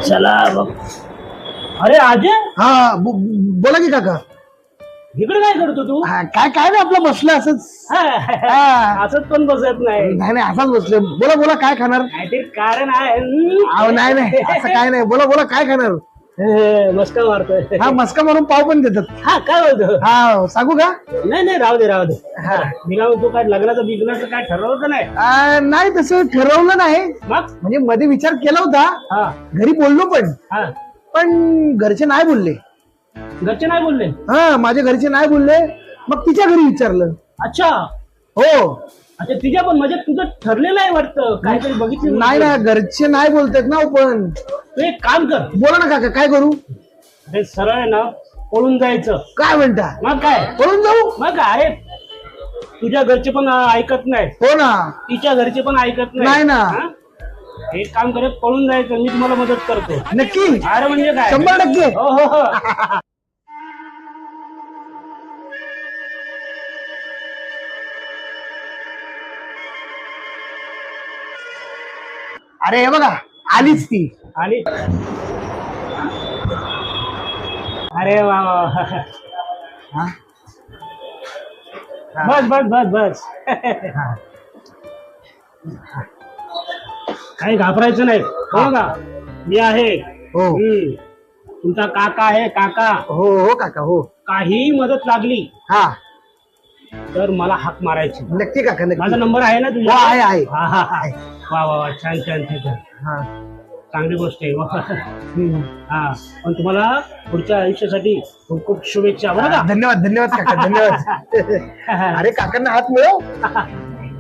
चला बघ. अरे अजय, हा बोला की काका. इकडे काय करतो तू? काय काय नाही आपलं बसलं असंच. असंच पण बसत नाही. नाही नाही असंच बसले. बोला बोला काय खाणार? काहीतरी कारण आहे. नाही नाही असं काय नाही. बोला बोला काय खाणार? मस्का मारतोय. हा मस्का मारून पाव पण देतात. हा काय बोलतो? हा सांगू का? नाही नाही राहू दे राहू दे. मी तू काय लग्नाचं बिग्नाचं काय ठरवलं का नाही? नाही तसं ठरवलं नाही. मग म्हणजे मध्ये विचार केला होता. हा घरी बोललो हा पण घरचे नाही बोलले. घरचे नाही बोलले? हा माझ्या घरचे नाही बोलले. मग तिच्या घरी विचारलं. अच्छा हो. अच्छा तिच्या पण म्हणजे तुझं ठरलेलं आहे वाटतं काहीतरी बघितलं. नाही ना घरचे नाही बोलतात ना. पण तू एक काम कर. बोला ना काका काय करू? अरे सरळ आहे ना पळून जायचं. काय म्हणता? मग काय पळून जाऊ? मग काय तुझ्या घरचे पण ऐकत नाही. हो ना. तिच्या घरचे पण ऐकत नाही ना. हा? एक काम करत पळून जायचं. मी तुम्हाला मदत करतो. नक्की? अरे म्हणजे काय 100%. हो हो हो. अरे हे बघा आलीच ती. आणि अरे वा वा. हा? बस बस बस बस. काही घाबरायचं नाही. हो का? मी आहे. हो तुमचा काका आहे. काका हो हो काका हो. काही मदत लागली हा तर मला हाक मारायची. नक्की काका नक्की. माझा नंबर आहे ना हो तुझा? आहे आहे. हा हा हा. वा वा वा छान छान छान. हा चांगली गोष्ट आहे. वा. हम्म. हा पण तुम्हाला पुढच्या आयुष्यासाठी खूप खूप शुभेच्छा बरं का? धन्यवाद धन्यवाद काका धन्यवाद. अरे काकांना हात मिळव.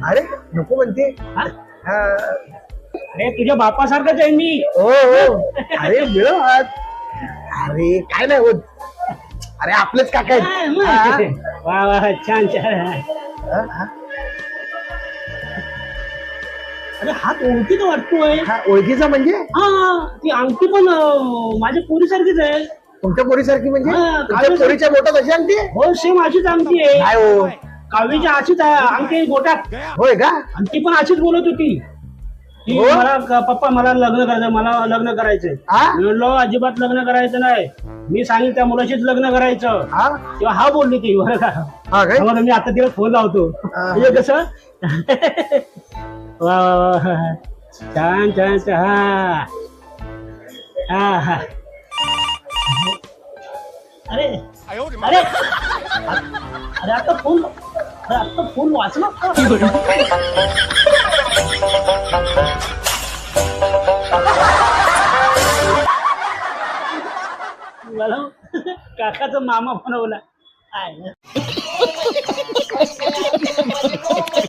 अरे नको म्हणते. हा? हा. अरे तुझ्या बापासारखंच आहे मी. हो हो. अरे मिळव हात. अरे काय नाही होत. अरे आपलेच काका आहेत. वा वा छान छान. हा? अरे हात ओळखीचा वाटतोय. हा ओळखीचा म्हणजे? हा ती अंगठी पण माझ्या पोरीसारखीच आहे. तुमच्या पोरीसारखी म्हणजे? हा, तुमच्या पोरीच्या बोटात अशी अंगठी आहे? हो सेम अशीच अंगठी आहे. काय हो? कावीच्या अशीच अंगठी गोट्यात. होय का? आणि ती पण अशीच बोलत होती की हो? मला पप्पा मला लग्न करायचं. मला लग्न करायचंय. हा? मी म्हणलो अजिबात लग्न करायचं नाही. मी सांगेल त्या मुलाशीच लग्न करायचं. हा? तेव्हा हा बोलली ती बरं का? हा काय? त्यामुळे मी आता तिला फोन लावतो. म्हणजे कसं वा वा वा छान छान छान. हा हा. अरे अरे अरे आता फोन वाचला का? मला काकाचा मामा बनवला.